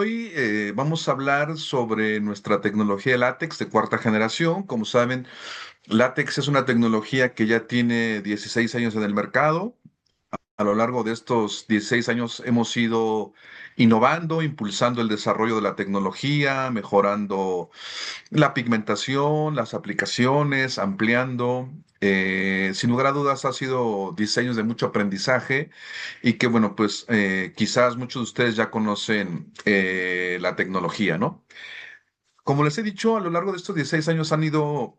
hoy vamos a hablar sobre nuestra tecnología de látex de cuarta generación. Como saben, látex es una tecnología que ya tiene 16 años en el mercado. A lo largo de estos 16 años hemos ido innovando, impulsando el desarrollo de la tecnología, mejorando la pigmentación, las aplicaciones, ampliando. Sin lugar a dudas ha sido diseños de mucho aprendizaje y que, bueno, pues quizás muchos de ustedes ya conocen la tecnología, ¿no? Como les he dicho, a lo largo de estos 16 años han ido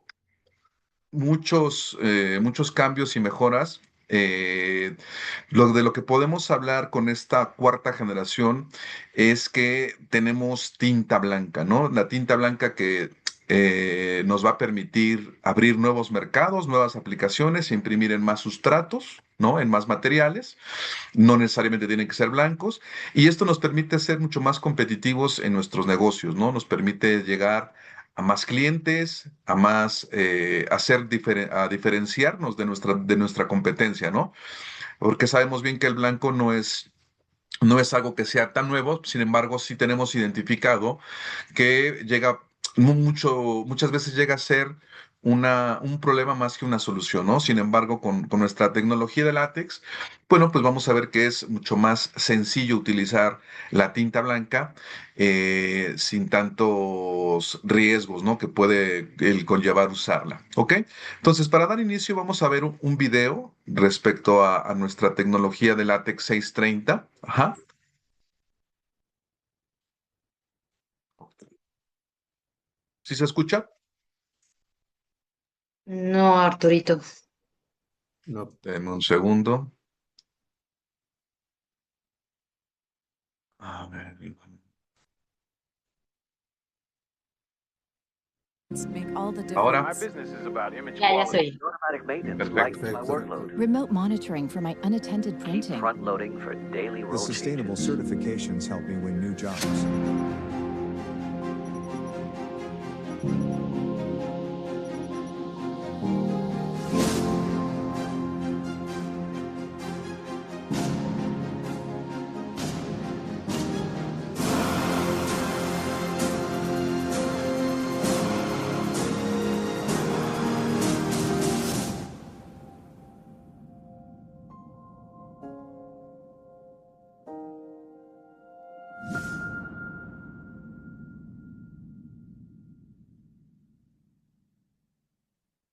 muchos cambios y mejoras. De lo que podemos hablar con esta cuarta generación es que tenemos tinta blanca, ¿no? La tinta blanca que nos va a permitir abrir nuevos mercados, nuevas aplicaciones, imprimir en más sustratos, ¿no? En más materiales. No necesariamente tienen que ser blancos. Y esto nos permite ser mucho más competitivos en nuestros negocios, ¿no? Nos permite llegar a más clientes, a más, a diferenciarnos de nuestra competencia, ¿no? Porque sabemos bien que el blanco no es algo que sea tan nuevo, sin embargo, sí tenemos identificado que muchas veces llega a ser un problema más que una solución, ¿no? Sin embargo, con nuestra tecnología de látex, bueno, pues vamos a ver que es mucho más sencillo utilizar la tinta blanca sin tantos riesgos, ¿no? Que puede el conllevar usarla, ¿ok? Entonces, para dar inicio, vamos a ver un video respecto a nuestra tecnología de látex 630. Ajá. ¿Sí se escucha? No, Arturito. No. Denme un segundo. A ver. Make all the Ahora. difference. My business is about image Ya quality. soy. Automatic maintenance Perfecto. lightens my workload. Remote monitoring for my unattended Keep printing. front loading for daily The roll sustainable changes. certifications help me win new jobs.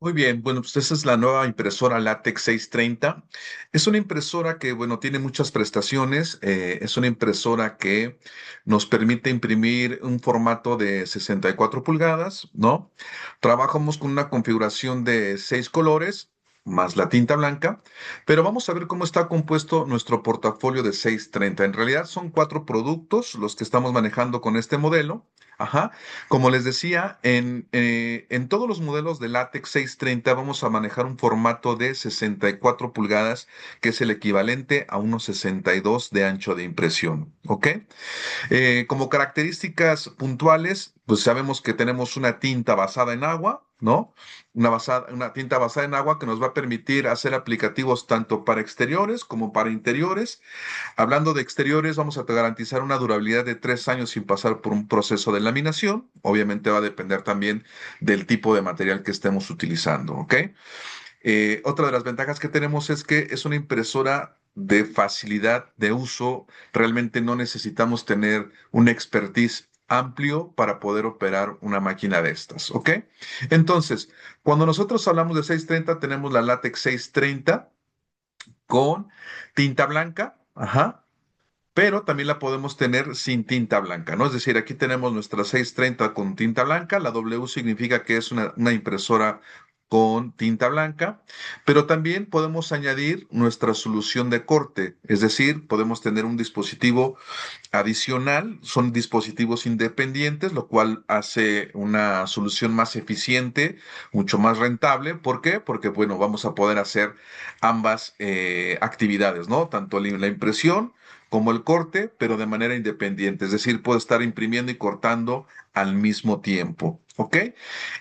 Muy bien, bueno, pues esa es la nueva impresora Latex 630. Es una impresora que, bueno, tiene muchas prestaciones. Es una impresora que nos permite imprimir un formato de 64 pulgadas, ¿no? Trabajamos con una configuración de 6 colores, más la tinta blanca, pero vamos a ver cómo está compuesto nuestro portafolio de 630. En realidad son 4 productos los que estamos manejando con este modelo. Ajá. Como les decía, en todos los modelos de látex 630 vamos a manejar un formato de 64 pulgadas, que es el equivalente a unos 62 de ancho de impresión. ¿Ok? Como características puntuales, pues sabemos que tenemos una tinta basada en agua, ¿no? Una tinta basada en agua que nos va a permitir hacer aplicativos tanto para exteriores como para interiores. Hablando de exteriores, vamos a garantizar una durabilidad de 3 años sin pasar por un proceso de laminación. Obviamente va a depender también del tipo de material que estemos utilizando, ¿ok? Otra de las ventajas que tenemos es que es una impresora de facilidad de uso. Realmente no necesitamos tener un expertise amplio para poder operar una máquina de estas, ¿ok? Entonces, cuando nosotros hablamos de 630, tenemos la látex 630 con tinta blanca, ajá, pero también la podemos tener sin tinta blanca, ¿no? Es decir, aquí tenemos nuestra 630 con tinta blanca, la W significa que es una impresora con tinta blanca, pero también podemos añadir nuestra solución de corte, es decir, podemos tener un dispositivo adicional, son dispositivos independientes, lo cual hace una solución más eficiente, mucho más rentable. ¿Por qué? Porque, bueno, vamos a poder hacer ambas actividades, ¿no? Tanto la impresión como el corte, pero de manera independiente. Es decir, puedo estar imprimiendo y cortando al mismo tiempo. ¿Ok?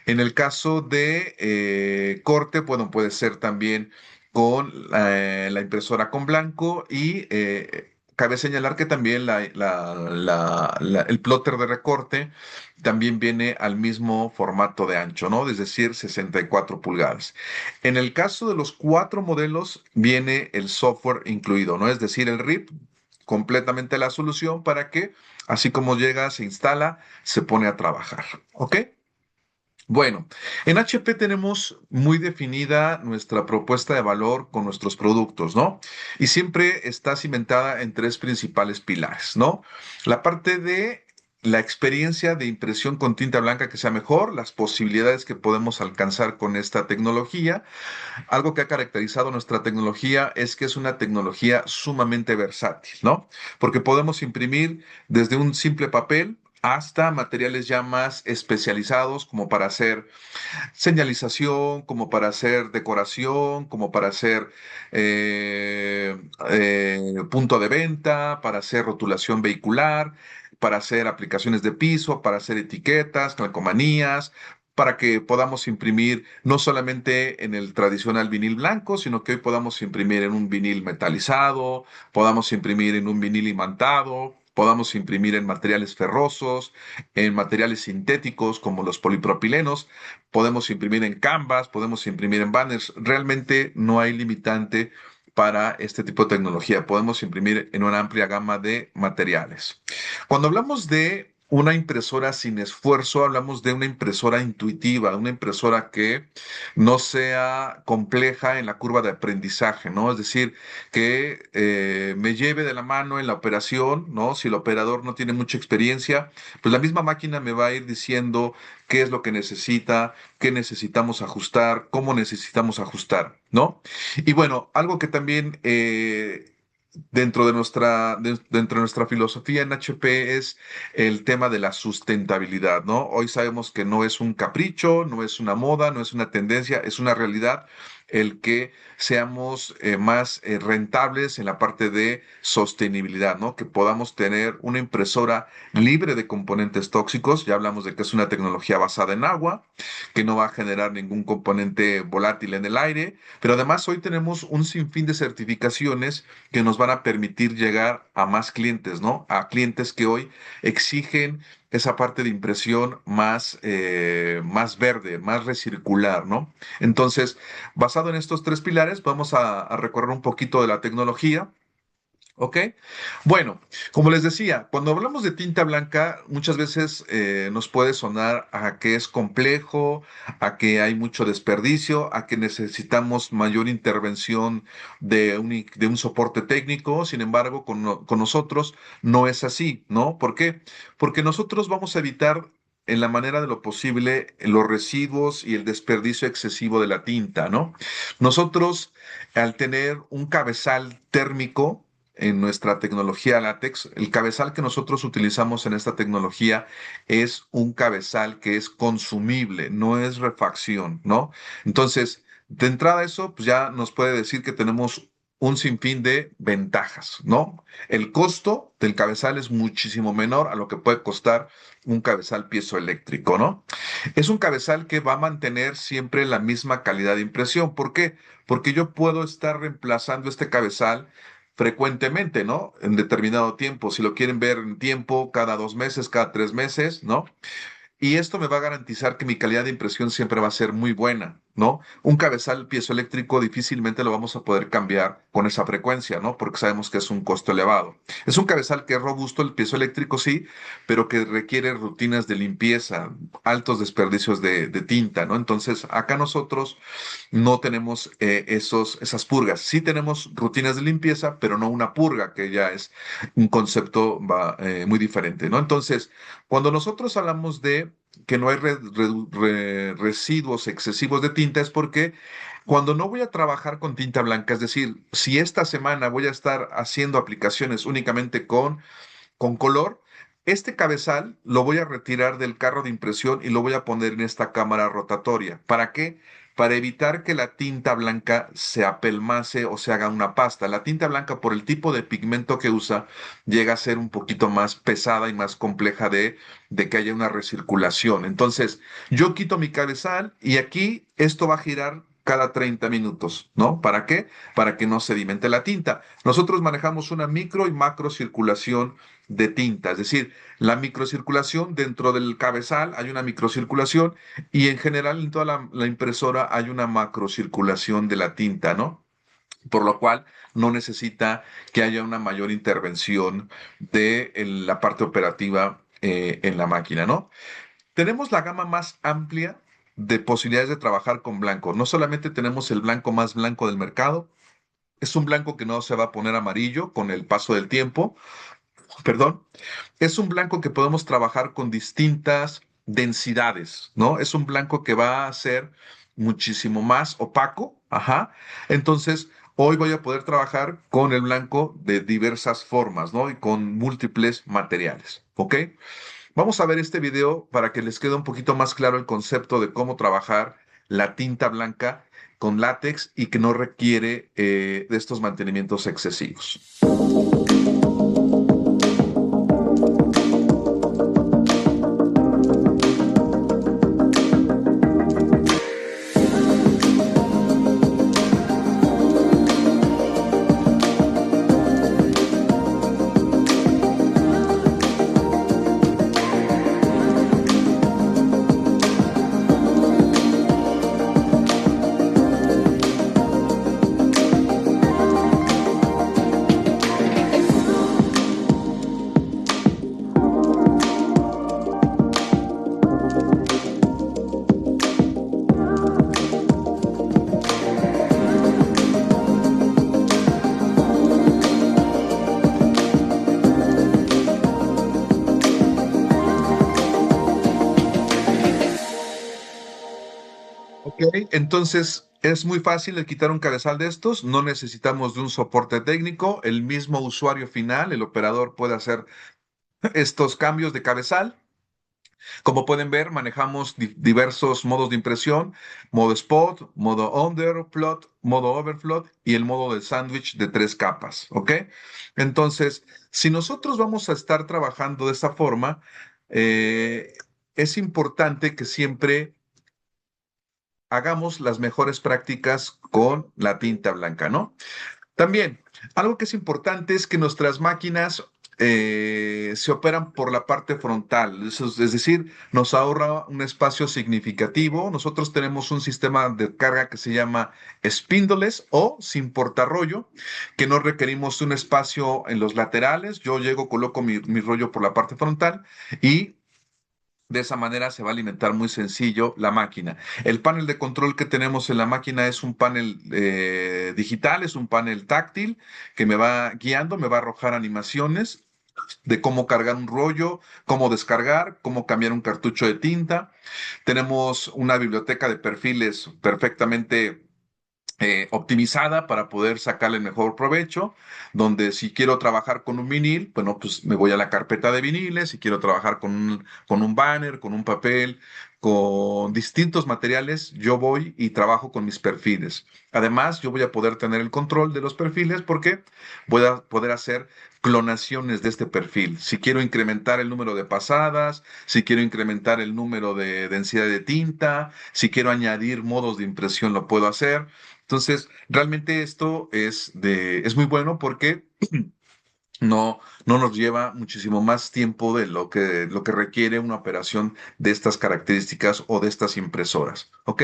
En el caso de corte, bueno, puede ser también con la impresora con blanco y cabe señalar que también el plotter de recorte también viene al mismo formato de ancho, ¿no? Es decir, 64 pulgadas. En el caso de los cuatro modelos, viene el software incluido, ¿no? Es decir, el RIP, completamente la solución para que, así como llega, se instala, se pone a trabajar, ¿ok? Bueno, en HP tenemos muy definida nuestra propuesta de valor con nuestros productos, ¿no? Y siempre está cimentada en tres principales pilares, ¿no? La parte de la experiencia de impresión con tinta blanca que sea mejor, las posibilidades que podemos alcanzar con esta tecnología. Algo que ha caracterizado nuestra tecnología es que es una tecnología sumamente versátil, ¿no? Porque podemos imprimir desde un simple papel hasta materiales ya más especializados como para hacer señalización, como para hacer decoración, como para hacer punto de venta, para hacer rotulación vehicular, para hacer aplicaciones de piso, para hacer etiquetas, calcomanías, para que podamos imprimir no solamente en el tradicional vinil blanco, sino que hoy podamos imprimir en un vinil metalizado, podamos imprimir en un vinil imantado, podamos imprimir en materiales ferrosos, en materiales sintéticos como los polipropilenos, podemos imprimir en Canvas, podemos imprimir en banners. Realmente no hay limitante para este tipo de tecnología. Podemos imprimir en una amplia gama de materiales. Cuando hablamos de una impresora sin esfuerzo, hablamos de una impresora intuitiva, una impresora que no sea compleja en la curva de aprendizaje, ¿no? Es decir, que me lleve de la mano en la operación, ¿no? Si el operador no tiene mucha experiencia, pues la misma máquina me va a ir diciendo qué es lo que necesita, qué necesitamos ajustar, cómo necesitamos ajustar, ¿no? Y bueno, algo que también dentro de nuestra filosofía en HP es el tema de la sustentabilidad, ¿no? Hoy sabemos que no es un capricho, no es una moda, no es una tendencia, es una realidad el que seamos más rentables en la parte de sostenibilidad, ¿no? Que podamos tener una impresora libre de componentes tóxicos. Ya hablamos de que es una tecnología basada en agua, que no va a generar ningún componente volátil en el aire, pero además hoy tenemos un sinfín de certificaciones que nos van a permitir llegar a más clientes, ¿no? A clientes que hoy exigen esa parte de impresión más verde, más recircular, ¿no? Entonces, basado en estos tres pilares, vamos a recorrer un poquito de la tecnología. ¿Ok? Bueno, como les decía, cuando hablamos de tinta blanca, muchas veces nos puede sonar a que es complejo, a que hay mucho desperdicio, a que necesitamos mayor intervención de un soporte técnico. Sin embargo, con nosotros no es así, ¿no? ¿Por qué? Porque nosotros vamos a evitar en la manera de lo posible los residuos y el desperdicio excesivo de la tinta, ¿no? Nosotros, al tener un cabezal térmico, en nuestra tecnología látex, el cabezal que nosotros utilizamos en esta tecnología es un cabezal que es consumible, no es refacción, ¿no? Entonces, de entrada eso, pues ya nos puede decir que tenemos un sinfín de ventajas, ¿no? El costo del cabezal es muchísimo menor a lo que puede costar un cabezal piezoeléctrico, ¿no? Es un cabezal que va a mantener siempre la misma calidad de impresión. ¿Por qué? Porque yo puedo estar reemplazando este cabezal frecuentemente, ¿no? En determinado tiempo. Si lo quieren ver en tiempo, cada 2 meses, cada 3 meses, ¿no? Y esto me va a garantizar que mi calidad de impresión siempre va a ser muy buena, ¿no? Un cabezal piezoeléctrico difícilmente lo vamos a poder cambiar con esa frecuencia, ¿no? Porque sabemos que es un costo elevado. Es un cabezal que es robusto, el piezoeléctrico sí, pero que requiere rutinas de limpieza, altos desperdicios de tinta, ¿no? Entonces, acá nosotros no tenemos esas purgas. Sí tenemos rutinas de limpieza, pero no una purga, que ya es un concepto muy diferente, ¿no? Entonces, cuando nosotros hablamos de que no hay residuos excesivos de tinta, es porque cuando no voy a trabajar con tinta blanca, es decir, si esta semana voy a estar haciendo aplicaciones únicamente con color, este cabezal lo voy a retirar del carro de impresión y lo voy a poner en esta cámara rotatoria. ¿Para qué? Para evitar que la tinta blanca se apelmace o se haga una pasta. La tinta blanca, por el tipo de pigmento que usa, llega a ser un poquito más pesada y más compleja de que haya una recirculación. Entonces, yo quito mi cabezal y aquí esto va a girar cada 30 minutos, ¿no? ¿Para qué? Para que no sedimente la tinta. Nosotros manejamos una micro y macro circulación de tinta, es decir, la microcirculación dentro del cabezal hay una microcirculación y en general en toda la impresora hay una macrocirculación de la tinta, ¿no? Por lo cual no necesita que haya una mayor intervención de la parte operativa en la máquina, ¿no? Tenemos la gama más amplia de posibilidades de trabajar con blanco. No solamente tenemos el blanco más blanco del mercado, es un blanco que no se va a poner amarillo con el paso del tiempo, perdón, es un blanco que podemos trabajar con distintas densidades, ¿no? Es un blanco que va a ser muchísimo más opaco, ajá. Entonces, hoy voy a poder trabajar con el blanco de diversas formas, ¿no? Y con múltiples materiales, ¿ok? Vamos a ver este video para que les quede un poquito más claro el concepto de cómo trabajar la tinta blanca con látex y que no requiere de estos mantenimientos excesivos. Ok, entonces es muy fácil el quitar un cabezal de estos, no necesitamos de un soporte técnico, el mismo usuario final, el operador puede hacer estos cambios de cabezal. Como pueden ver, manejamos diversos modos de impresión, modo spot, modo underfloat, modo overfloat y el modo de sándwich de 3 capas, ¿ok? Entonces, si nosotros vamos a estar trabajando de esta forma, es importante que siempre hagamos las mejores prácticas con la tinta blanca, ¿no? También, algo que es importante es que nuestras máquinas se operan por la parte frontal, es decir, nos ahorra un espacio significativo. Nosotros tenemos un sistema de carga que se llama spindles o sin portarrollo, que no requerimos un espacio en los laterales. Yo llego, coloco mi rollo por la parte frontal y de esa manera se va a alimentar muy sencillo la máquina. El panel de control que tenemos en la máquina es un panel digital, es un panel táctil que me va guiando, me va a arrojar animaciones de cómo cargar un rollo, cómo descargar, cómo cambiar un cartucho de tinta. Tenemos una biblioteca de perfiles perfectamente optimizada para poder sacarle el mejor provecho, donde si quiero trabajar con un vinil, bueno, pues me voy a la carpeta de viniles, si quiero trabajar con un banner, con un papel, con distintos materiales, yo voy y trabajo con mis perfiles. Además, yo voy a poder tener el control de los perfiles porque voy a poder hacer clonaciones de este perfil. Si quiero incrementar el número de pasadas, si quiero incrementar el número de densidad de tinta, si quiero añadir modos de impresión, lo puedo hacer. Entonces, realmente esto es muy bueno porque no nos lleva muchísimo más tiempo de lo que requiere una operación de estas características o de estas impresoras. ¿Ok?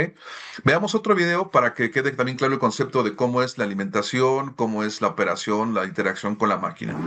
Veamos otro video para que quede también claro el concepto de cómo es la alimentación, cómo es la operación, la interacción con la máquina.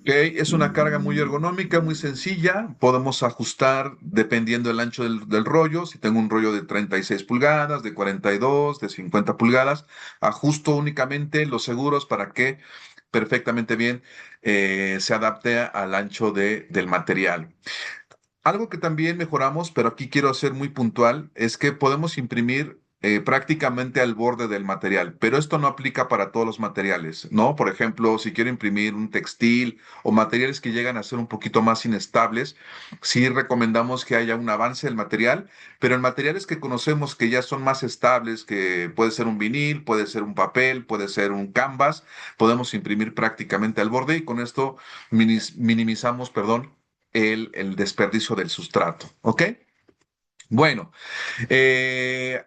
Es una carga muy ergonómica, muy sencilla. Podemos ajustar dependiendo del ancho del rollo. Si tengo un rollo de 36 pulgadas, de 42, de 50 pulgadas, ajusto únicamente los seguros para que perfectamente bien se adapte al ancho del material. Algo que también mejoramos, pero aquí quiero ser muy puntual, es que podemos imprimir prácticamente al borde del material, pero esto no aplica para todos los materiales, ¿no? Por ejemplo, si quiero imprimir un textil o materiales que llegan a ser un poquito más inestables, sí recomendamos que haya un avance del material, pero en materiales que conocemos que ya son más estables, que puede ser un vinil, puede ser un papel, puede ser un canvas, podemos imprimir prácticamente al borde y con esto minimizamos, perdón, el desperdicio del sustrato. ¿Ok? Bueno,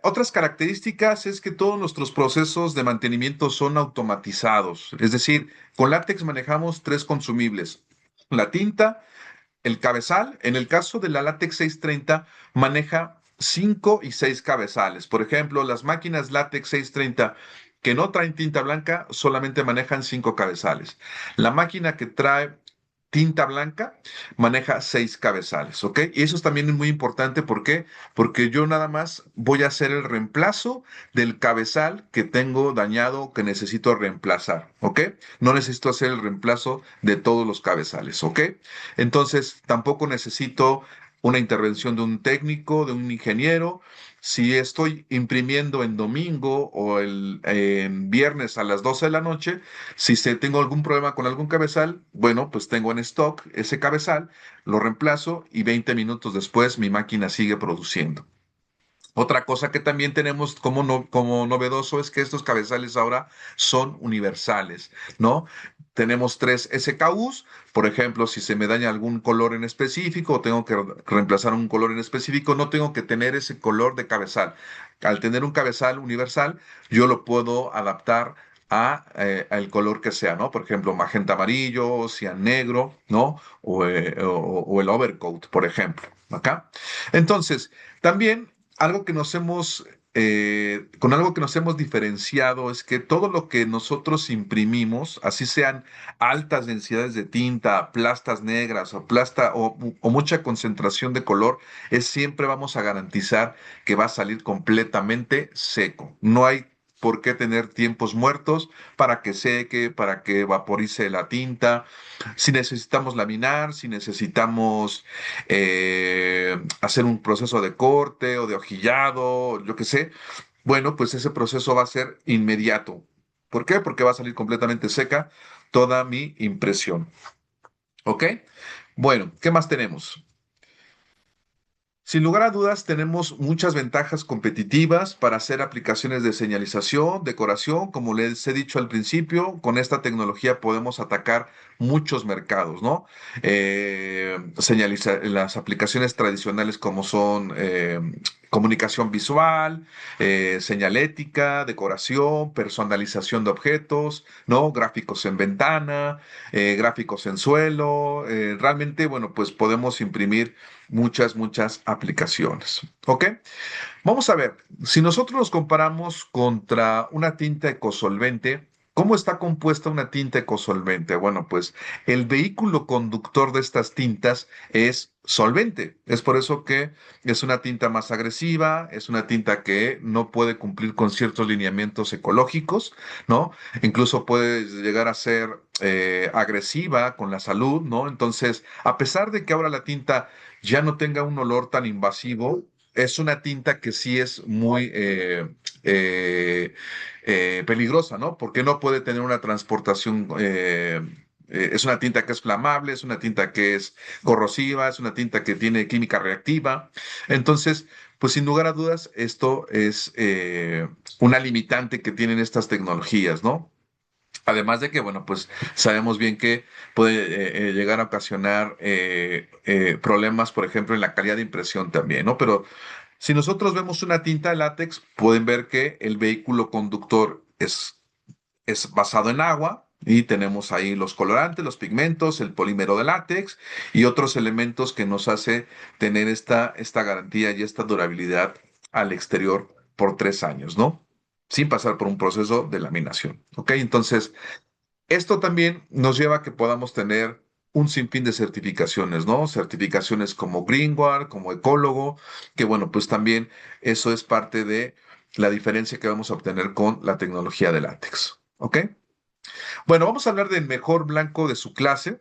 otras características es que todos nuestros procesos de mantenimiento son automatizados. Es decir, con látex manejamos tres consumibles: la tinta, el cabezal. En el caso de la látex 630, maneja 5 y 6 cabezales. Por ejemplo, las máquinas látex 630 que no traen tinta blanca solamente manejan 5 cabezales. La máquina que trae tinta blanca maneja 6 cabezales, ¿ok? Y eso es también muy importante, ¿por qué? Porque yo nada más voy a hacer el reemplazo del cabezal que tengo dañado, que necesito reemplazar, ¿ok? No necesito hacer el reemplazo de todos los cabezales, ¿ok? Entonces, tampoco necesito una intervención de un técnico, de un ingeniero. Si estoy imprimiendo en domingo o en viernes a las 12 de la noche, si tengo algún problema con algún cabezal, bueno, pues tengo en stock ese cabezal, lo reemplazo y 20 minutos después mi máquina sigue produciendo. Otra cosa que también tenemos como, como novedoso es que estos cabezales ahora son universales, ¿no? Tenemos tres SKUs, por ejemplo, si se me daña algún color en específico o tengo que reemplazar un color en específico, no tengo que tener ese color de cabezal. Al tener un cabezal universal, yo lo puedo adaptar al color que sea, ¿no? Por ejemplo, magenta amarillo, cian negro, ¿no? O el overcoat, por ejemplo, acá. Entonces, también algo que nos hemos, con algo que nos hemos diferenciado es que todo lo que nosotros imprimimos, así sean altas densidades de tinta, plastas negras o mucha concentración de color, es siempre vamos a garantizar que va a salir completamente seco. No hay por qué tener tiempos muertos para que seque, para que vaporice la tinta. Si necesitamos laminar, si necesitamos hacer un proceso de corte o de hojillado, yo qué sé, bueno, pues ese proceso va a ser inmediato. ¿Por qué? Porque va a salir completamente seca toda mi impresión. ¿Ok? Bueno, ¿qué más tenemos? Sin lugar a dudas, tenemos muchas ventajas competitivas para hacer aplicaciones de señalización, decoración. Como les he dicho al principio, con esta tecnología podemos atacar muchos mercados, ¿no? Las aplicaciones tradicionales como son comunicación visual, señalética, decoración, personalización de objetos, ¿no? Gráficos en ventana, gráficos en suelo. Realmente, bueno, pues podemos imprimir muchas aplicaciones. ¿Ok? Vamos a ver, si nosotros nos comparamos contra una tinta ecosolvente, ¿cómo está compuesta una tinta ecosolvente? Bueno, pues el vehículo conductor de estas tintas es solvente. Es por eso que es una tinta más agresiva, es una tinta que no puede cumplir con ciertos lineamientos ecológicos, ¿no? Incluso puede llegar a ser agresiva con la salud, ¿no? Entonces, a pesar de que ahora la tinta ya no tenga un olor tan invasivo, es una tinta que sí es muy peligrosa, ¿no? Porque no puede tener una transportación. Es una tinta que es flamable, es una tinta que es corrosiva, es una tinta que tiene química reactiva. Entonces, pues sin lugar a dudas, esto es una limitante que tienen estas tecnologías, ¿no? Además de que, bueno, pues sabemos bien que puede llegar a ocasionar problemas, por ejemplo, en la calidad de impresión también, ¿no? Pero si nosotros vemos una tinta de látex, pueden ver que el vehículo conductor es basado en agua y tenemos ahí los colorantes, los pigmentos, el polímero de látex y otros elementos que nos hace tener esta garantía y esta durabilidad al exterior por 3 años, ¿no? Sin pasar por un proceso de laminación. ¿Ok? Entonces, esto también nos lleva a que podamos tener un sinfín de certificaciones, ¿no? Certificaciones como Greenwald, como ecólogo, que bueno, pues también eso es parte de la diferencia que vamos a obtener con la tecnología de látex, ¿ok? Bueno, vamos a hablar del mejor blanco de su clase.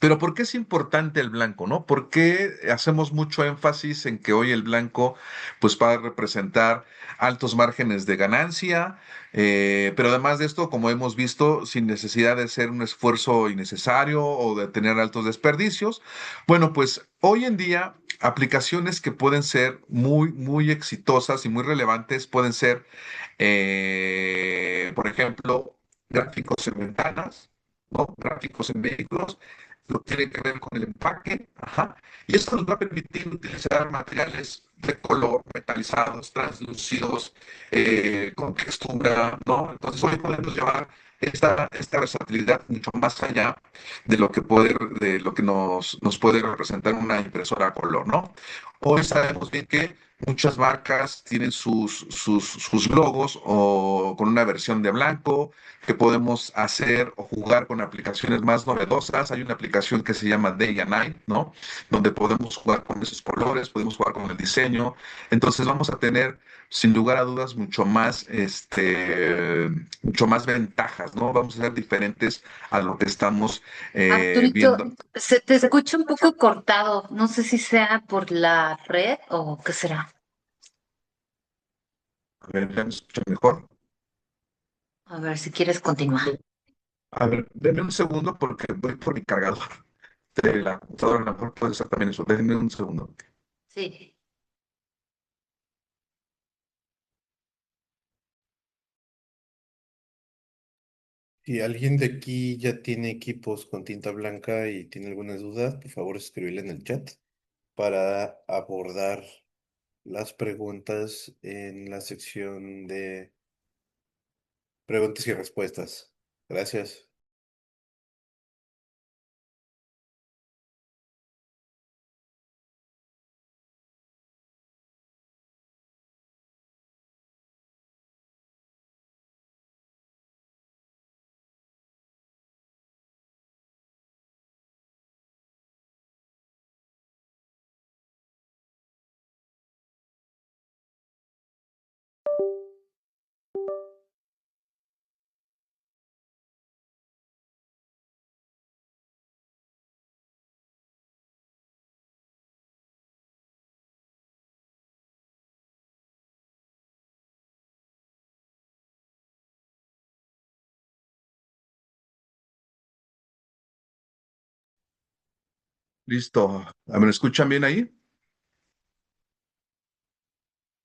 Pero ¿por qué es importante el blanco, no? ¿Por qué hacemos mucho énfasis en que hoy el blanco pues va a representar altos márgenes de ganancia? Pero además de esto, como hemos visto, sin necesidad de ser un esfuerzo innecesario o de tener altos desperdicios. Bueno, pues hoy en día aplicaciones que pueden ser muy, muy exitosas y muy relevantes pueden ser, por ejemplo, gráficos en ventanas, ¿no? Gráficos en vehículos, lo que tiene que ver con el empaque, ajá. Y esto nos va a permitir utilizar materiales de color, metalizados, translúcidos, con textura, ¿no? Entonces hoy podemos llevar esta versatilidad mucho más allá de lo que nos puede representar una impresora a color, ¿no? Hoy sabemos bien que muchas marcas tienen sus logos o con una versión de blanco, que podemos hacer o jugar con aplicaciones más novedosas. Hay una aplicación que se llama Day and Night, ¿no? Donde podemos jugar con esos colores, podemos jugar con el diseño. Entonces vamos a tener, sin lugar a dudas, mucho más ventajas, ¿no? Vamos a ser diferentes a lo que estamos Arturito, viendo. se te escucha un poco cortado. No sé si sea por la red o qué será. A ver, ¿ya me escuchan mejor? A ver si quieres continuar. A ver, denme un segundo porque voy por mi cargador de la computadora. A lo mejor puede ser también eso. Denme un segundo. Sí. Si alguien de aquí ya tiene equipos con tinta blanca y tiene algunas dudas, por favor escribirle en el chat para abordar las preguntas en la sección de preguntas y respuestas. Gracias. Listo. ¿Me escuchan bien ahí?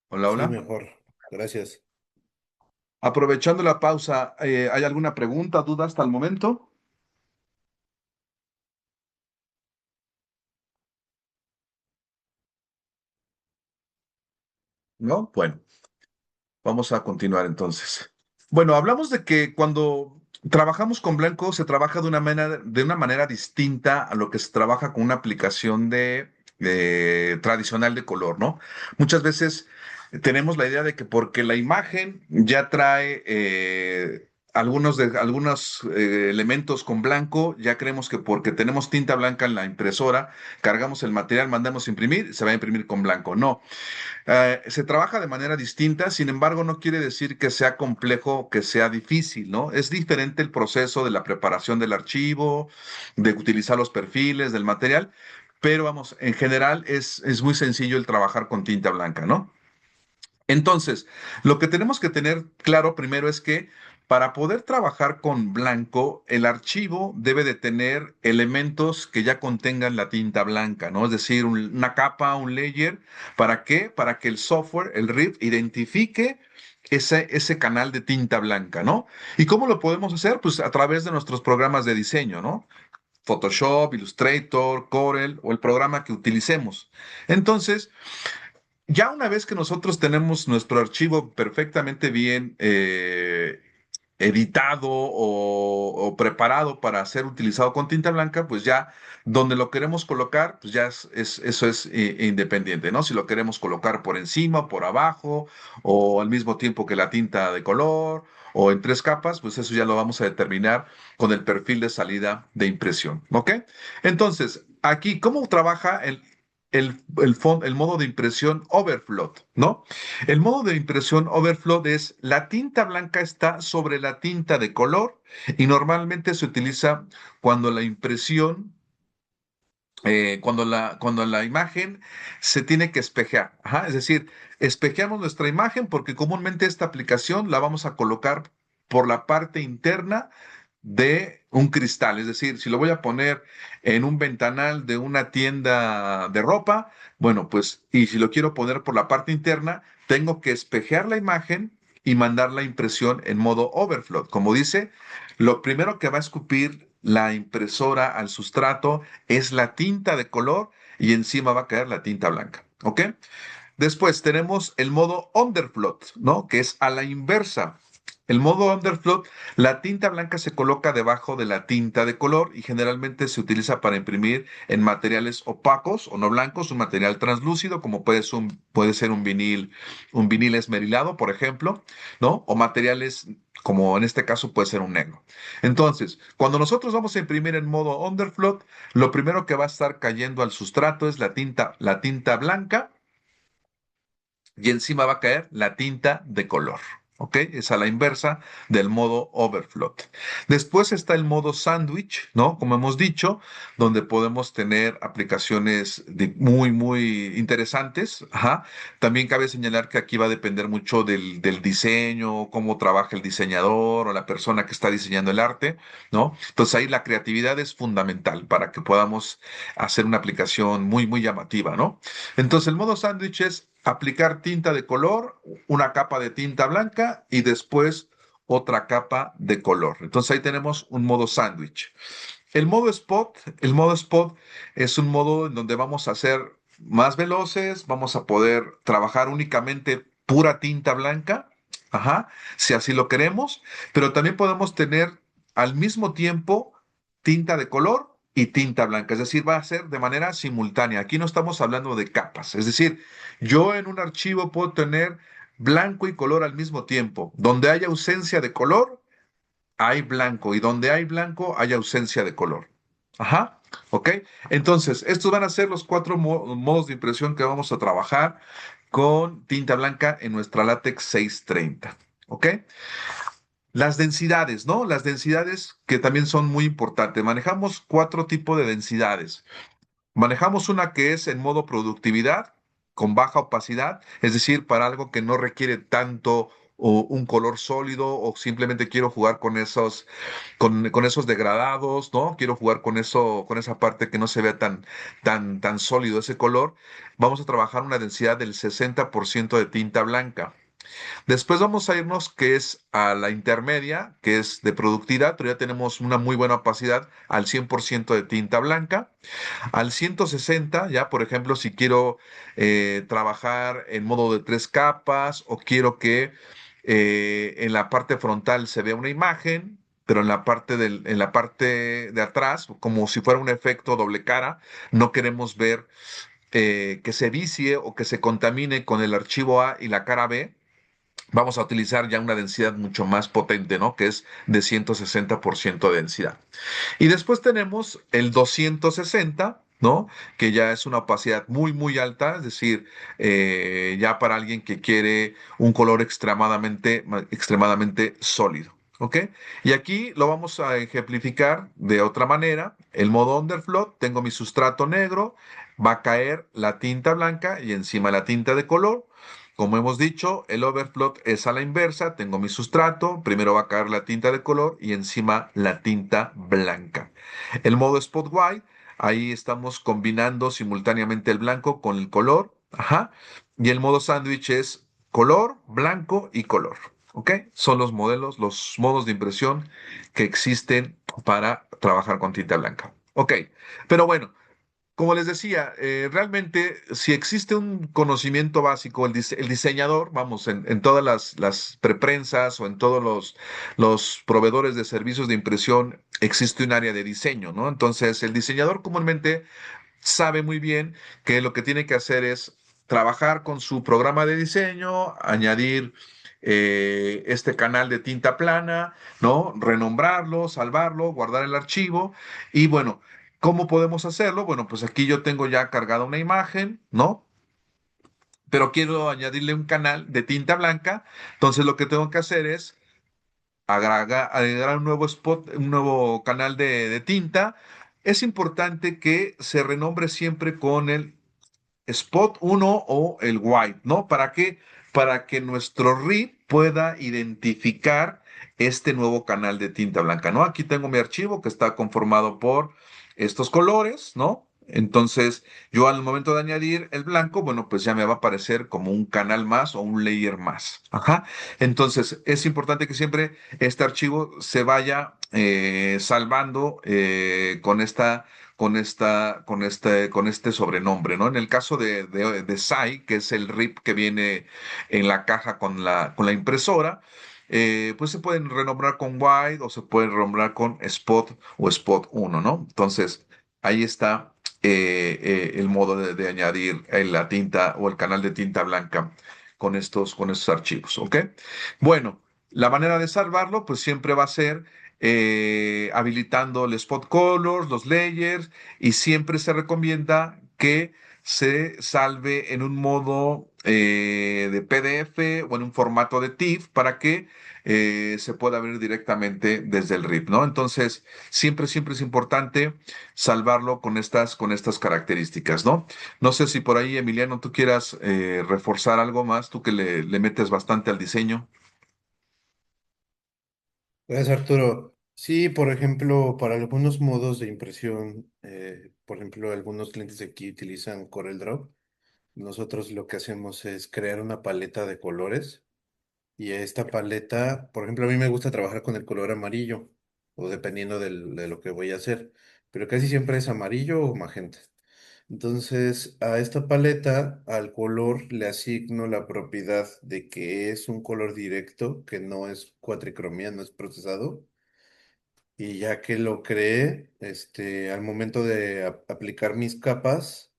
Hola, Sí, hola. mejor. Gracias. Aprovechando la pausa, ¿hay alguna pregunta, duda hasta el momento? ¿No? Bueno, vamos a continuar entonces. Bueno, hablamos de que cuando trabajamos con blanco se trabaja de una manera distinta a lo que se trabaja con una aplicación de tradicional de color, ¿no? Muchas veces tenemos la idea de que porque la imagen ya trae algunos elementos con blanco, ya creemos que porque tenemos tinta blanca en la impresora, cargamos el material, mandamos imprimir, se va a imprimir con blanco. No. Se trabaja de manera distinta, sin embargo, no quiere decir que sea complejo, que sea difícil, ¿no? Es diferente el proceso de la preparación del archivo, de utilizar los perfiles, del material, pero vamos, en general es muy sencillo el trabajar con tinta blanca, ¿no? Entonces, lo que tenemos que tener claro primero es que para poder trabajar con blanco, el archivo debe de tener elementos que ya contengan la tinta blanca, ¿no? Es decir, una capa, un layer. ¿Para qué? Para que el software, el RIP, identifique ese canal de tinta blanca, ¿no? ¿Y cómo lo podemos hacer? Pues a través de nuestros programas de diseño, ¿no? Photoshop, Illustrator, Corel o el programa que utilicemos. Entonces, ya una vez que nosotros tenemos nuestro archivo perfectamente bien editado o preparado para ser utilizado con tinta blanca, pues ya donde lo queremos colocar, pues ya eso es independiente, ¿no? Si lo queremos colocar por encima, por abajo, o al mismo tiempo que la tinta de color, o en tres capas, pues eso ya lo vamos a determinar con el perfil de salida de impresión, ¿ok? Entonces, aquí, ¿cómo trabaja el modo de impresión overflow, ¿no? El modo de impresión overflow es la tinta blanca está sobre la tinta de color y normalmente se utiliza cuando la impresión, cuando la imagen se tiene que espejear. Ajá, es decir, espejeamos nuestra imagen porque comúnmente esta aplicación la vamos a colocar por la parte interna de un cristal. Es decir, si lo voy a poner en un ventanal de una tienda de ropa, bueno, pues, y si lo quiero poner por la parte interna, tengo que espejear la imagen y mandar la impresión en modo overflow. Como dice, lo primero que va a escupir la impresora al sustrato es la tinta de color y encima va a caer la tinta blanca. ¿Ok? Después tenemos el modo underflow, ¿no? Que es a la inversa. El modo underflow, la tinta blanca se coloca debajo de la tinta de color y generalmente se utiliza para imprimir en materiales opacos o no blancos, un material translúcido, como puede ser un vinil esmerilado, por ejemplo, ¿no? O materiales como en este caso puede ser un negro. Entonces, cuando nosotros vamos a imprimir en modo underflow, lo primero que va a estar cayendo al sustrato es la tinta blanca y encima va a caer la tinta de color. ¿Ok? Es a la inversa del modo overflow. Después está el modo sandwich, ¿no? Como hemos dicho, donde podemos tener aplicaciones muy, muy interesantes. Ajá. También cabe señalar que aquí va a depender mucho del diseño, cómo trabaja el diseñador o la persona que está diseñando el arte, ¿no? Entonces ahí la creatividad es fundamental para que podamos hacer una aplicación muy, muy llamativa, ¿no? Entonces, el modo sándwich es aplicar tinta de color, una capa de tinta blanca y después otra capa de color. Entonces, ahí tenemos un modo sándwich. El modo spot es un modo en donde vamos a ser más veloces, vamos a poder trabajar únicamente pura tinta blanca, ajá, si así lo queremos, pero también podemos tener al mismo tiempo tinta de color y tinta blanca, es decir, va a ser de manera simultánea. Aquí no estamos hablando de capas, es decir, yo en un archivo puedo tener blanco y color al mismo tiempo. Donde haya ausencia de color, hay blanco y donde hay blanco hay ausencia de color. Ajá, ¿ok? Entonces, estos van a ser los cuatro modos de impresión que vamos a trabajar con tinta blanca en nuestra látex 630. ¿Ok? Las densidades, ¿no? Las densidades que también son muy importantes. Manejamos cuatro tipos de densidades. Manejamos una que es en modo productividad, con baja opacidad, es decir, para algo que no requiere tanto o un color sólido o simplemente quiero jugar con esos degradados, ¿no? Quiero jugar con eso, con esa parte que no se vea tan sólido ese color. Vamos a trabajar una densidad del 60% de tinta blanca. Después vamos a irnos que es a la intermedia, que es de productividad, pero ya tenemos una muy buena opacidad al 100% de tinta blanca. Al 160, ya por ejemplo, si quiero trabajar en modo de tres capas o quiero que en la parte frontal se vea una imagen, pero en la parte de atrás, como si fuera un efecto doble cara, no queremos ver que se vicie o que se contamine con el archivo A y la cara B. Vamos a utilizar ya una densidad mucho más potente, ¿no? Que es de 160% de densidad. Y después tenemos el 260, ¿no? Que ya es una opacidad muy, muy alta, es decir, ya para alguien que quiere un color extremadamente sólido. ¿Ok? Y aquí lo vamos a ejemplificar de otra manera. El modo underflow, tengo mi sustrato negro, va a caer la tinta blanca y encima la tinta de color. Como hemos dicho, el overflow es a la inversa. Tengo mi sustrato, primero va a caer la tinta de color y encima la tinta blanca. El modo spot white, ahí estamos combinando simultáneamente el blanco con el color. Ajá. Y el modo sándwich es color, blanco y color. ¿Ok? Son los modos de impresión que existen para trabajar con tinta blanca. Ok. Pero bueno. como les decía, realmente si existe un conocimiento básico, el diseñador, vamos, en todas las preprensas o en todos los proveedores de servicios de impresión, existe un área de diseño, ¿no? Entonces, el diseñador comúnmente sabe muy bien que lo que tiene que hacer es trabajar con su programa de diseño, añadir este canal de tinta plana, ¿no? Renombrarlo, salvarlo, guardar el archivo y bueno, ¿cómo podemos hacerlo? Bueno, pues aquí yo tengo ya cargada una imagen, ¿no? Pero quiero añadirle un canal de tinta blanca, entonces lo que tengo que hacer es agregar un nuevo spot, un nuevo canal de tinta. Es importante que se renombre siempre con el Spot uno o el White, ¿no? ¿Para qué? Para que nuestro RIP pueda identificar este nuevo canal de tinta blanca, ¿no? Aquí tengo mi archivo que está conformado por estos colores, ¿no? Entonces, yo al momento de añadir el blanco, bueno, pues ya me va a aparecer como un canal más o un layer más. Ajá. Entonces, es importante que siempre este archivo se vaya salvando con este sobrenombre, ¿no? En el caso de SAI, que es el RIP que viene en la caja con la impresora, pues se pueden renombrar con White o se pueden renombrar con Spot o Spot uno, ¿no? Entonces, ahí está el modo de añadir la tinta o el canal de tinta blanca con estos archivos, ¿ok? Bueno, la manera de salvarlo, pues siempre va a ser habilitando el spot colors, los layers, y siempre se recomienda que se salve en un modo de PDF o en un formato de TIFF para que se pueda abrir directamente desde el RIP, ¿no? Entonces, siempre es importante salvarlo con estas características, ¿no? No sé si por ahí, Emiliano, tú quieras reforzar algo más, tú que le metes bastante al diseño. Gracias, Arturo. Sí, por ejemplo, para algunos modos de impresión, por ejemplo, algunos clientes de aquí utilizan CorelDRAW. Nosotros lo que hacemos es crear una paleta de colores y esta paleta, por ejemplo, a mí me gusta trabajar con el color amarillo o dependiendo de lo que voy a hacer, pero casi siempre es amarillo o magenta. Entonces, a esta paleta, al color le asigno la propiedad de que es un color directo, que no es cuatricromía, no es procesado. Y ya que lo creé, al momento de aplicar mis capas,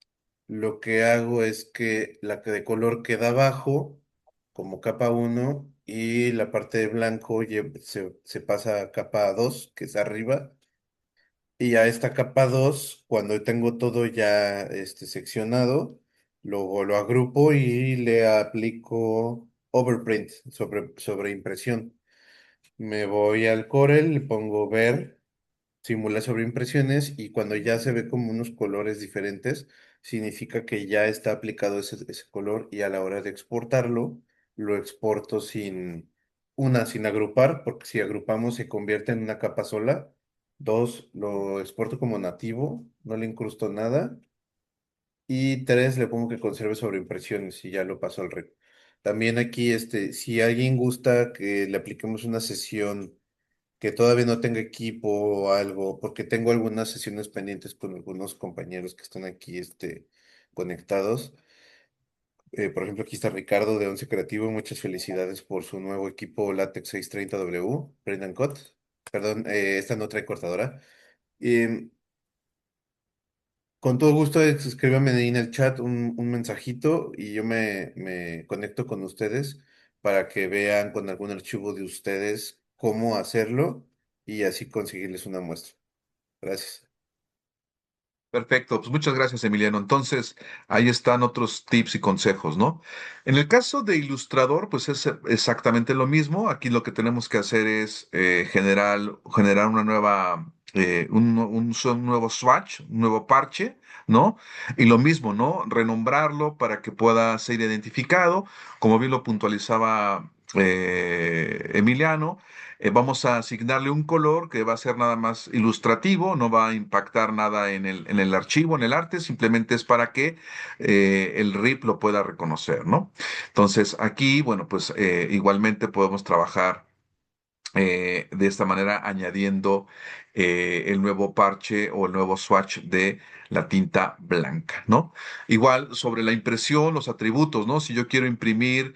lo que hago es que la que de color queda abajo, como capa uno y la parte de blanco se pasa a capa 2 que es arriba. Y a esta capa 2 cuando tengo todo ya seccionado, luego lo agrupo y le aplico overprint, sobre impresión. Me voy al Corel, le pongo ver, simula sobreimpresiones y cuando ya se ve como unos colores diferentes, significa que ya está aplicado ese color y a la hora de exportarlo, lo exporto sin agrupar, porque si agrupamos se convierte en una capa sola. Dos, lo exporto como nativo, no le incrusto nada. Y tres, le pongo que conserve sobreimpresiones y ya lo paso al rec. También aquí, si alguien gusta que le apliquemos una sesión que todavía no tenga equipo o algo, porque tengo algunas sesiones pendientes con algunos compañeros que están aquí, conectados. Por ejemplo, aquí está Ricardo de Once Creativo. Muchas felicidades por su nuevo equipo Latex 630W, Brendan Cut. Perdón, esta no trae cortadora. Em, con todo gusto, escríbame ahí en el chat un mensajito y yo me conecto con ustedes para que vean con algún archivo de ustedes cómo hacerlo y así conseguirles una muestra. Gracias. Perfecto, pues muchas gracias, Emiliano. Entonces, ahí están otros tips y consejos, ¿no? En el caso de ilustrador, pues es exactamente lo mismo. Aquí lo que tenemos que hacer es generar una nueva, un nuevo swatch, un nuevo parche, ¿no? Y lo mismo, ¿no? Renombrarlo para que pueda ser identificado, como bien lo puntualizaba Emiliano. Vamos a asignarle un color que va a ser nada más ilustrativo, no va a impactar nada en el archivo, en el arte, simplemente es para que el RIP lo pueda reconocer, ¿no? Entonces, aquí, bueno, pues igualmente podemos trabajar de esta manera añadiendo el nuevo parche o el nuevo swatch de la tinta blanca, ¿no? Igual sobre la impresión, los atributos, ¿no? Si yo quiero imprimir,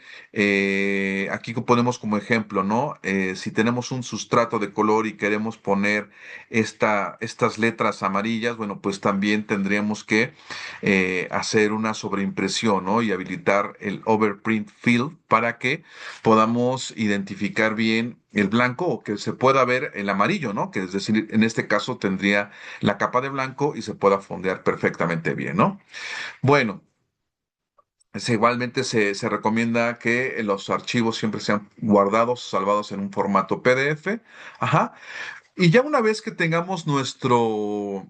aquí ponemos como ejemplo, ¿no? Si tenemos un sustrato de color y queremos poner estas letras amarillas, bueno, pues también tendríamos que hacer una sobreimpresión, ¿no? Y habilitar el overprint field para que podamos identificar bien el blanco o que se pueda ver el amarillo, ¿no? Que es decir, en este caso tendría la capa de blanco y se pueda fondear perfectamente bien, ¿no? Bueno. Igualmente se recomienda que los archivos siempre sean guardados, salvados en un formato PDF. Ajá. Y ya una vez que tengamos nuestro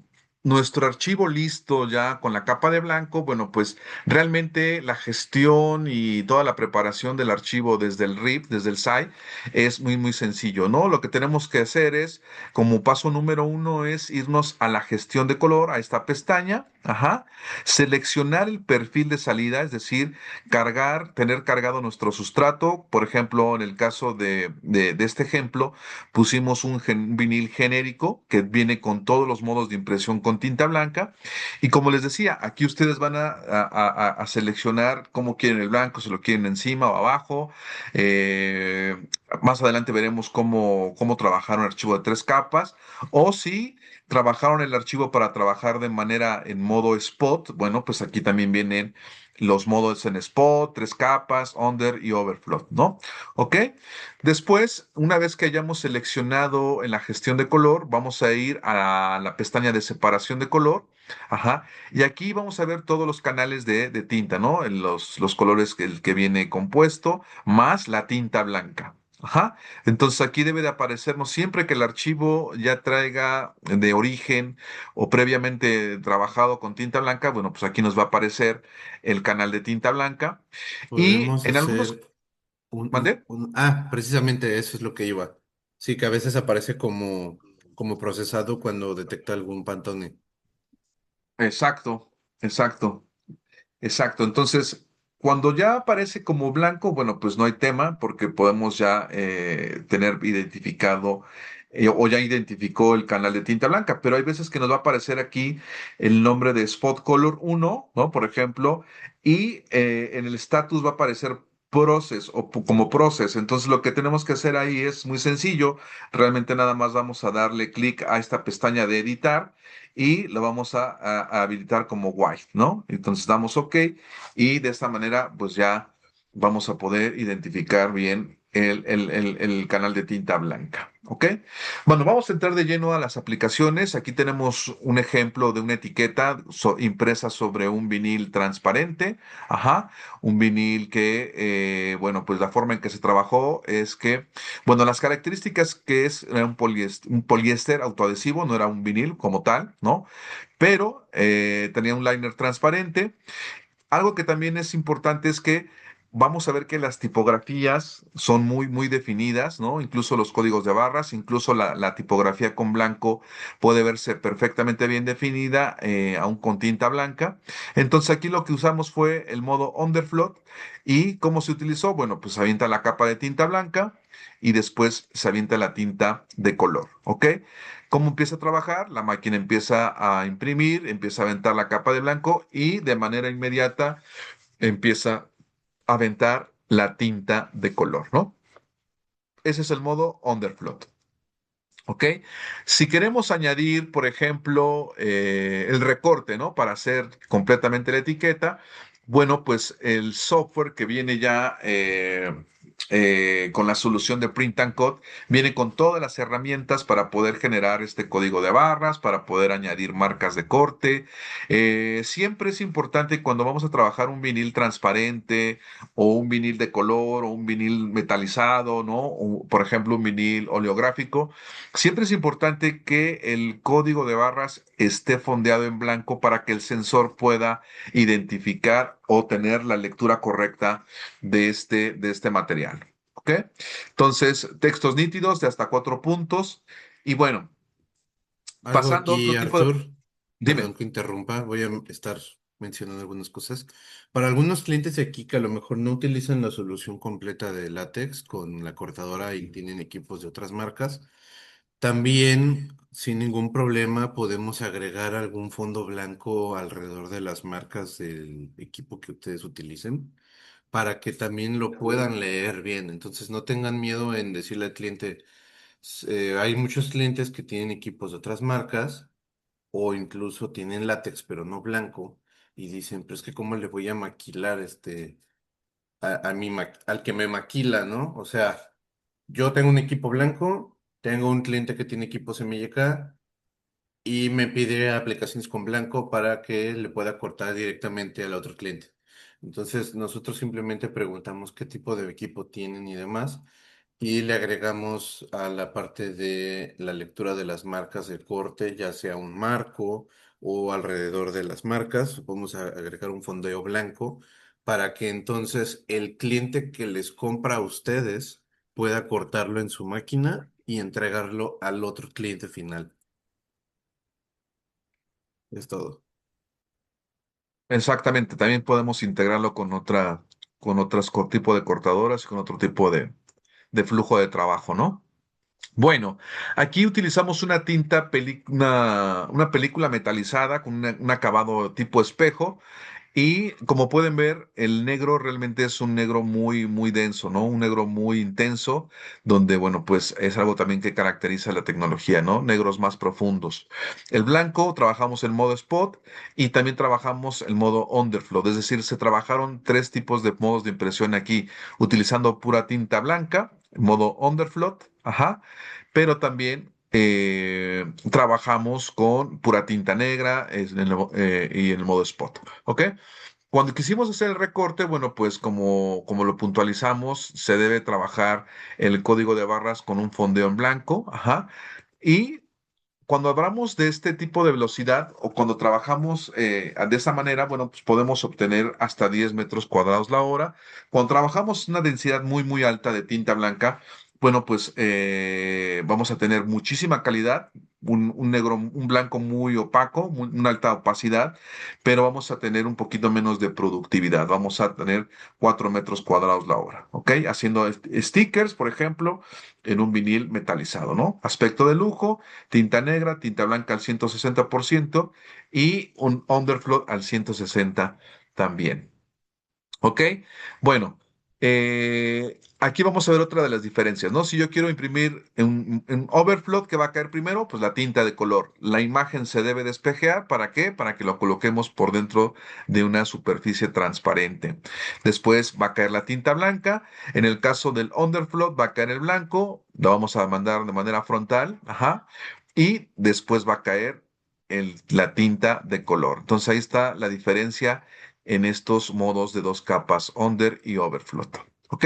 archivo listo ya con la capa de blanco, bueno, pues realmente la gestión y toda la preparación del archivo desde el RIP, desde el SAI, es muy, muy sencillo, ¿no? Lo que tenemos que hacer es, como paso número uno, es irnos a la gestión de color, a esta pestaña, ajá, seleccionar el perfil de salida, es decir, tener cargado nuestro sustrato, por ejemplo, en el caso de este ejemplo, pusimos un vinil genérico que viene con todos los modos de impresión con tinta blanca. Y como les decía, aquí ustedes van a seleccionar cómo quieren el blanco, si lo quieren encima o abajo. Más adelante veremos cómo trabajar un archivo de 3 capas. O si trabajaron el archivo para trabajar de manera en modo spot, bueno, pues aquí también vienen los modos en spot, 3 capas, under y overflow, ¿no? ¿Ok? Después, una vez que hayamos seleccionado en la gestión de color, vamos a ir a la pestaña de separación de color. Ajá. Y aquí vamos a ver todos los canales de tinta, ¿no? Los colores el que viene compuesto, más la tinta blanca. Ajá. Entonces aquí debe de aparecernos siempre que el archivo ya traiga de origen o previamente trabajado con tinta blanca, bueno, pues aquí nos va a aparecer el canal de tinta blanca. Y Podemos en algunos... hacer ¿Mandé? precisamente eso es lo que iba. Sí, que a veces aparece como procesado cuando detecta algún pantone. Exacto, exacto. Exacto. Entonces, cuando ya aparece como blanco, bueno, pues no hay tema porque podemos ya tener identificado o ya identificó el canal de tinta blanca, pero hay veces que nos va a aparecer aquí el nombre de Spot Color 1, ¿no? Por ejemplo, y en el status va a aparecer Process o como Process. Entonces, lo que tenemos que hacer ahí es muy sencillo. Realmente nada más vamos a darle clic a esta pestaña de editar y lo vamos a habilitar como white, ¿no? Entonces damos OK y de esta manera pues ya vamos a poder identificar bien el canal de tinta blanca, ¿ok? Bueno, vamos a entrar de lleno a las aplicaciones. Aquí tenemos un ejemplo de una etiqueta impresa sobre un vinil transparente, ajá, un vinil que, bueno, pues la forma en que se trabajó es que, bueno, las características que es era un poliéster autoadhesivo, no era un vinil como tal, ¿no? Pero tenía un liner transparente. Algo que también es importante es que vamos a ver que las tipografías son muy, muy definidas, ¿no? Incluso los códigos de barras, incluso la tipografía con blanco puede verse perfectamente bien definida, aún con tinta blanca. Entonces aquí lo que usamos fue el modo underfloat. ¿Y cómo se utilizó? Bueno, pues se avienta la capa de tinta blanca y después se avienta la tinta de color, ¿ok? ¿Cómo empieza a trabajar? La máquina empieza a imprimir, empieza a aventar la capa de blanco y de manera inmediata empieza a aventar la tinta de color, ¿no? Ese es el modo underfloat. ¿Ok? Si queremos añadir, por ejemplo, el recorte, ¿no? Para hacer completamente la etiqueta, bueno, pues el software que viene ya con la solución de Print and Cut viene con todas las herramientas para poder generar este código de barras, para poder añadir marcas de corte. Siempre es importante cuando vamos a trabajar un vinil transparente o un vinil de color o un vinil metalizado, ¿no? O, por ejemplo, un vinil oleográfico. Siempre es importante que el código de barras esté fondeado en blanco para que el sensor pueda identificar o tener la lectura correcta de este material. ¿Ok? Entonces, textos nítidos de hasta 4 puntos. Y bueno, Algo pasando a aquí, otro tipo de... Arthur, perdón Dime. que interrumpa, voy a estar mencionando algunas cosas. Para algunos clientes de aquí que a lo mejor no utilizan la solución completa de látex con la cortadora y tienen equipos de otras marcas, también sin ningún problema podemos agregar algún fondo blanco alrededor de las marcas del equipo que ustedes utilicen para que también lo puedan leer bien. Entonces no tengan miedo en decirle al cliente, hay muchos clientes que tienen equipos de otras marcas o incluso tienen látex pero no blanco y dicen, pero es que cómo le voy a maquilar al que me maquila, ¿no? O sea, yo tengo un equipo blanco, tengo un cliente que tiene equipos MYK y me pide aplicaciones con blanco para que le pueda cortar directamente al otro cliente. Entonces, nosotros simplemente preguntamos qué tipo de equipo tienen y demás, y le agregamos a la parte de la lectura de las marcas del corte, ya sea un marco o alrededor de las marcas, vamos a agregar un fondeo blanco para que entonces el cliente que les compra a ustedes pueda cortarlo en su máquina y entregarlo al otro cliente final. Es todo. Exactamente, también podemos integrarlo con otras tipo de cortadoras y con otro tipo de flujo de trabajo, ¿no? Bueno, aquí utilizamos una una película metalizada con un acabado tipo espejo. Y como pueden ver, el negro realmente es un negro muy, muy denso, ¿no? Un negro muy intenso, donde, bueno, pues es algo también que caracteriza la tecnología, ¿no? Negros más profundos. El blanco trabajamos en modo spot y también trabajamos el modo underflow, es decir, se trabajaron tres tipos de modos de impresión aquí, utilizando pura tinta blanca, modo underflow, ajá, pero también trabajamos con pura tinta negra y en el modo spot. ¿Ok? Cuando quisimos hacer el recorte, bueno, pues como lo puntualizamos, se debe trabajar el código de barras con un fondeo en blanco, ajá. Y cuando hablamos de este tipo de velocidad o cuando trabajamos de esa manera, bueno, pues podemos obtener hasta 10 metros cuadrados la hora. Cuando trabajamos una densidad muy, muy alta de tinta blanca, bueno, pues vamos a tener muchísima calidad, un blanco muy opaco, una alta opacidad, pero vamos a tener un poquito menos de productividad. Vamos a tener 4 metros cuadrados la hora, ¿ok? Haciendo stickers, por ejemplo, en un vinil metalizado, ¿no? Aspecto de lujo, tinta negra, tinta blanca al 160% y un underflow al 160 también. ¿Ok? Bueno, aquí vamos a ver otra de las diferencias, ¿no? Si yo quiero imprimir un overflow que va a caer primero, pues la tinta de color. La imagen se debe despejar. ¿Para qué? Para que lo coloquemos por dentro de una superficie transparente. Después va a caer la tinta blanca. En el caso del underflow va a caer el blanco. Lo vamos a mandar de manera frontal. Ajá. Y después va a caer la tinta de color. Entonces ahí está la diferencia en estos modos de dos capas, under y overflow. ¿Ok?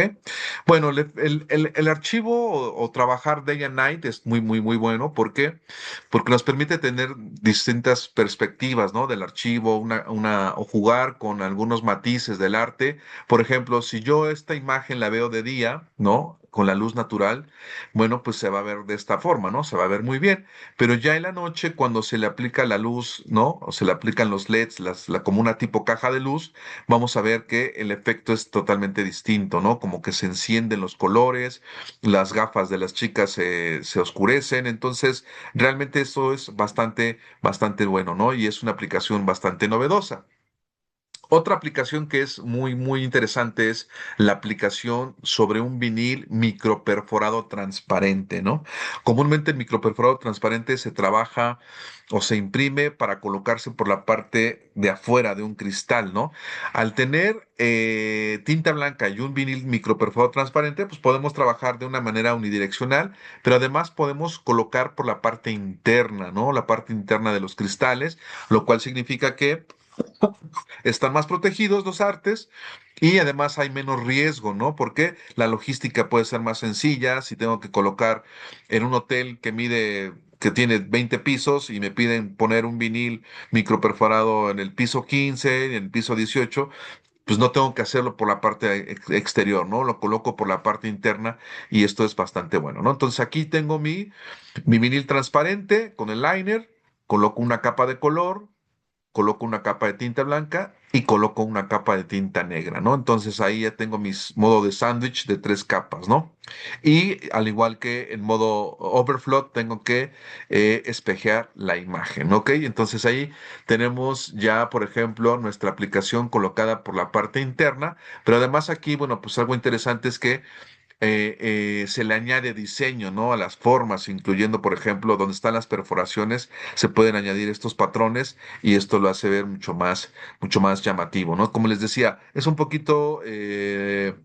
Bueno, el archivo o trabajar day and night es muy, muy, muy bueno. ¿Por qué? Porque nos permite tener distintas perspectivas, ¿no? Del archivo, o jugar con algunos matices del arte. Por ejemplo, si yo esta imagen la veo de día, ¿no? Con la luz natural, bueno, pues se va a ver de esta forma, ¿no? Se va a ver muy bien. Pero ya en la noche, cuando se le aplica la luz, ¿no? O se le aplican los LEDs, como una tipo caja de luz, vamos a ver que el efecto es totalmente distinto, ¿no? Como que se encienden los colores, las gafas de las chicas se oscurecen, entonces realmente eso es bastante, bastante bueno, ¿no? Y es una aplicación bastante novedosa. Otra aplicación que es muy, muy interesante es la aplicación sobre un vinil microperforado transparente, ¿no? Comúnmente el microperforado transparente se trabaja o se imprime para colocarse por la parte de afuera de un cristal, ¿no? Al tener tinta blanca y un vinil microperforado transparente, pues podemos trabajar de una manera unidireccional, pero además podemos colocar por la parte interna, ¿no? La parte interna de los cristales, lo cual significa que están más protegidos los artes y además hay menos riesgo, ¿no? Porque la logística puede ser más sencilla. Si tengo que colocar en un hotel que tiene 20 pisos y me piden poner un vinil microperforado en el piso 15, en el piso 18, pues no tengo que hacerlo por la parte exterior, ¿no? Lo coloco por la parte interna y esto es bastante bueno, ¿no? Entonces aquí tengo mi vinil transparente con el liner, coloco una capa de color, coloco una capa de tinta blanca y coloco una capa de tinta negra, ¿no? Entonces ahí ya tengo mis modo de sándwich de 3 capas, ¿no? Y al igual que en modo overflow, tengo que espejear la imagen, ¿ok? Entonces ahí tenemos ya, por ejemplo, nuestra aplicación colocada por la parte interna, pero además aquí, bueno, pues algo interesante es que se le añade diseño, ¿no? A las formas, incluyendo, por ejemplo, donde están las perforaciones, se pueden añadir estos patrones y esto lo hace ver mucho más llamativo, ¿no? Como les decía, es un poquito el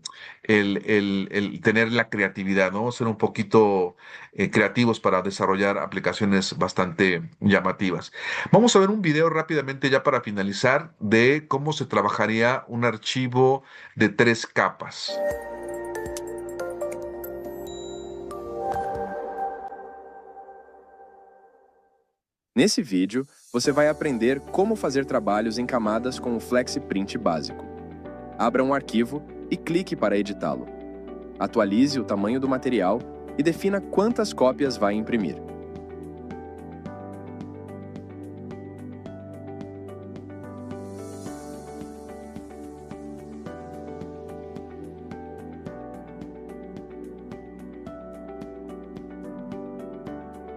tener la creatividad, ¿no? Ser un poquito creativos para desarrollar aplicaciones bastante llamativas. Vamos a ver un video rápidamente ya para finalizar de cómo se trabajaría un archivo de 3 capas. Nesse vídeo, você vai aprender como fazer trabalhos em camadas com o FlexiPrint básico. Abra um arquivo e clique para editá-lo. Atualize o tamanho do material e defina quantas cópias vai imprimir.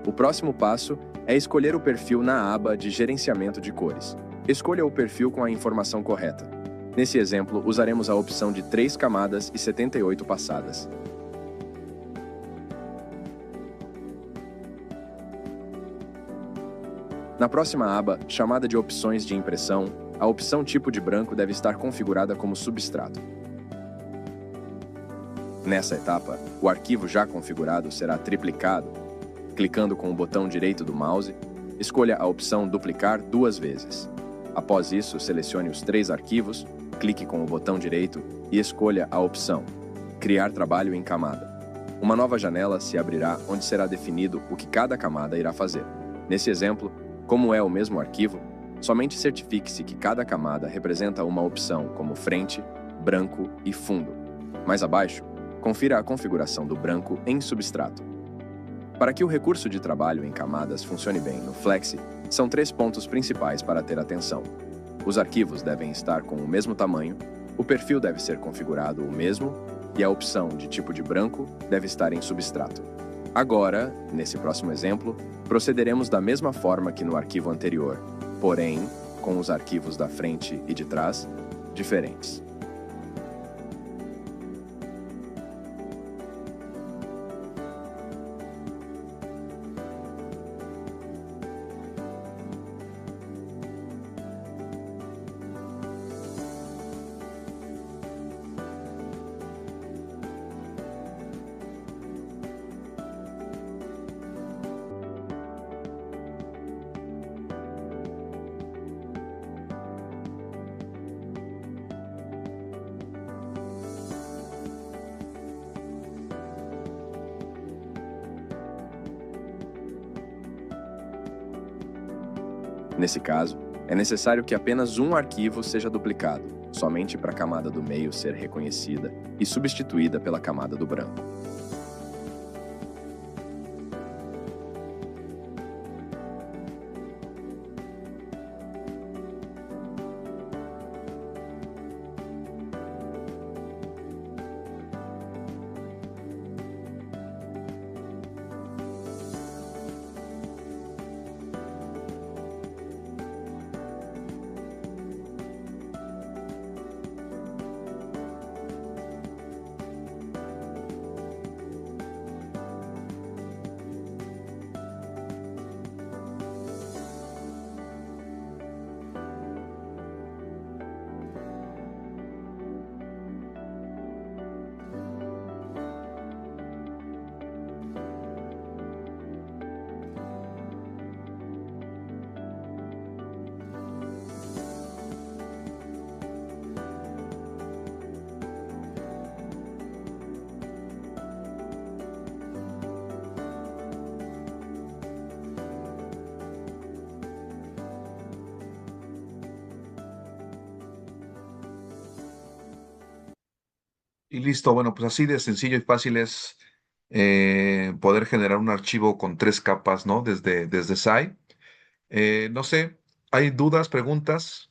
O próximo passo é escolher o perfil na aba de Gerenciamento de cores. Escolha o perfil com a informação correta. Nesse exemplo, usaremos a opção de 3 camadas e 78 passadas. Na próxima aba, chamada de Opções de impressão, a opção Tipo de branco deve estar configurada como substrato. Nessa etapa, o arquivo já configurado será triplicado. Clicando com o botão direito do mouse, escolha a opção Duplicar 2 vezes. Após isso, selecione os 3 arquivos, clique com o botão direito e escolha a opção Criar trabalho em camada. Uma nova janela se abrirá onde será definido o que cada camada irá fazer. Nesse exemplo, como é o mesmo arquivo, somente certifique-se que cada camada representa uma opção como frente, branco e fundo. Mais abaixo, confira a configuração do branco em substrato. Para que o recurso de trabalho em camadas funcione bem no Flexi, são 3 pontos principais para ter atenção. Os arquivos devem estar com o mesmo tamanho, o perfil deve ser configurado o mesmo e a opção de tipo de branco deve estar em substrato. Agora, nesse próximo exemplo, procederemos da mesma forma que no arquivo anterior, porém, com os arquivos da frente e de trás diferentes. Nesse caso, é necessário que apenas um arquivo seja duplicado, somente para a camada do meio ser reconhecida e substituída pela camada do branco. Y listo, bueno, pues así de sencillo y fácil es poder generar un archivo con 3 capas, ¿no? Desde SAI. No sé, ¿Hay dudas, preguntas?